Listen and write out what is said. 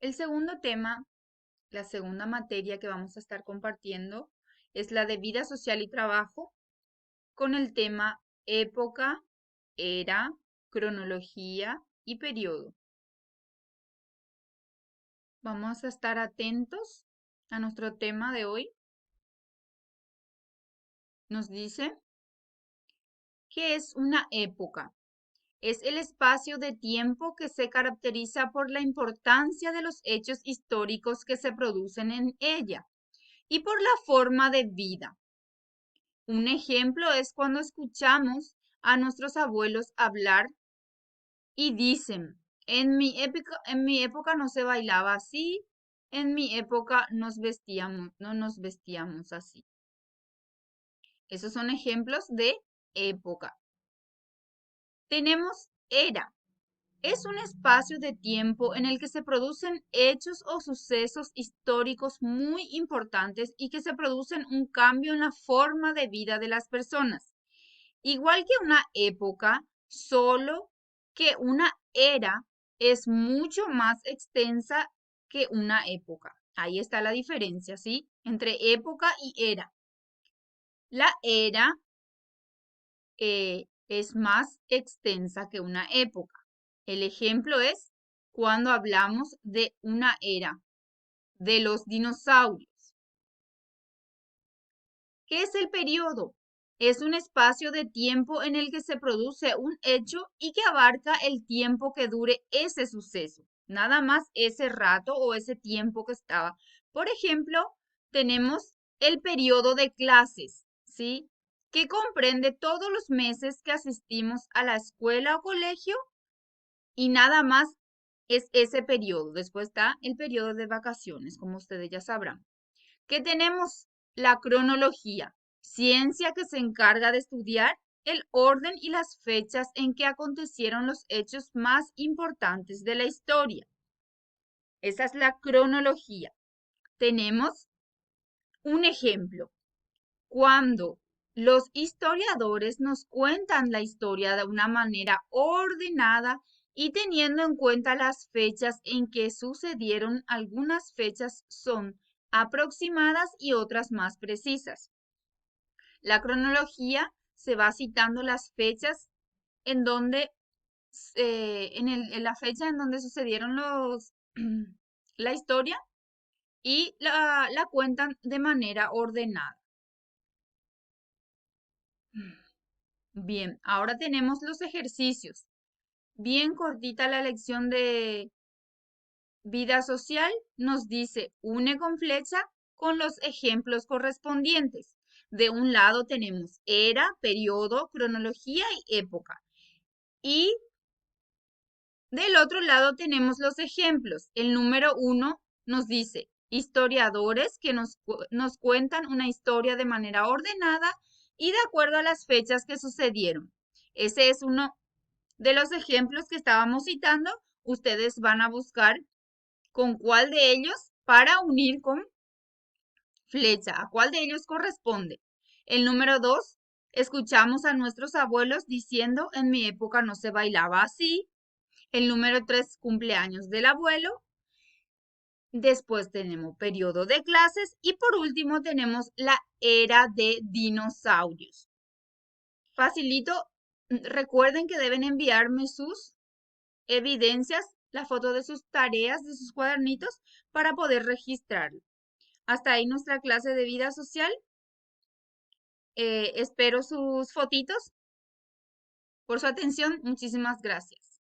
El segundo tema, la segunda materia que vamos a estar compartiendo es la de vida social y trabajo con el tema época, era, cronología y periodo. Vamos a estar atentos a nuestro tema de hoy. Nos dice, ¿qué es una época? Es el espacio de tiempo que se caracteriza por la importancia de los hechos históricos que se producen en ella y por la forma de vida. Un ejemplo es cuando escuchamos a nuestros abuelos hablar y dicen, en mi época no se bailaba así, en mi época no nos vestíamos así. Esos son ejemplos de época. Tenemos era. Es un espacio de tiempo en el que se producen hechos o sucesos históricos muy importantes y que se producen un cambio en la forma de vida de las personas. Igual que una época, solo que una era es mucho más extensa que una época. Ahí está la diferencia, ¿sí? Entre época y era. La era es más extensa que una época. El ejemplo es cuando hablamos de una era, de los dinosaurios. ¿Qué es el periodo? Es un espacio de tiempo en el que se produce un hecho y que abarca el tiempo que dure ese suceso, nada más ese rato o ese tiempo que estaba. Por ejemplo, tenemos el periodo de clases, ¿sí? Que comprende todos los meses que asistimos a la escuela o colegio y nada más es ese periodo. Después está el periodo de vacaciones, como ustedes ya sabrán. ¿Qué tenemos? La cronología, ciencia que se encarga de estudiar el orden y las fechas en que acontecieron los hechos más importantes de la historia. Esa es la cronología. Tenemos un ejemplo. Cuando los historiadores nos cuentan la historia de una manera ordenada y teniendo en cuenta las fechas en que sucedieron, algunas fechas son aproximadas y otras más precisas. La cronología se va citando las fechas en donde, en la fecha en donde sucedieron la historia y la cuentan de manera ordenada. Bien, ahora tenemos los ejercicios. Bien cortita la lección de vida social. Nos dice, une con flecha con los ejemplos correspondientes. De un lado tenemos era, periodo, cronología y época. Y del otro lado tenemos los ejemplos. El número 1 nos dice, historiadores que nos cuentan una historia de manera ordenada y de acuerdo a las fechas que sucedieron. Ese es uno de los ejemplos que estábamos citando. Ustedes van a buscar con cuál de ellos para unir con flecha, a cuál de ellos corresponde. El número 2, escuchamos a nuestros abuelos diciendo, en mi época no se bailaba así. El número 3, cumpleaños del abuelo. Después tenemos periodo de clases y por último tenemos la era de dinosaurios. Facilito, recuerden que deben enviarme sus evidencias, la foto de sus tareas, de sus cuadernitos, para poder registrarlo. Hasta ahí nuestra clase de vida social. Espero sus fotitos. Por su atención, muchísimas gracias.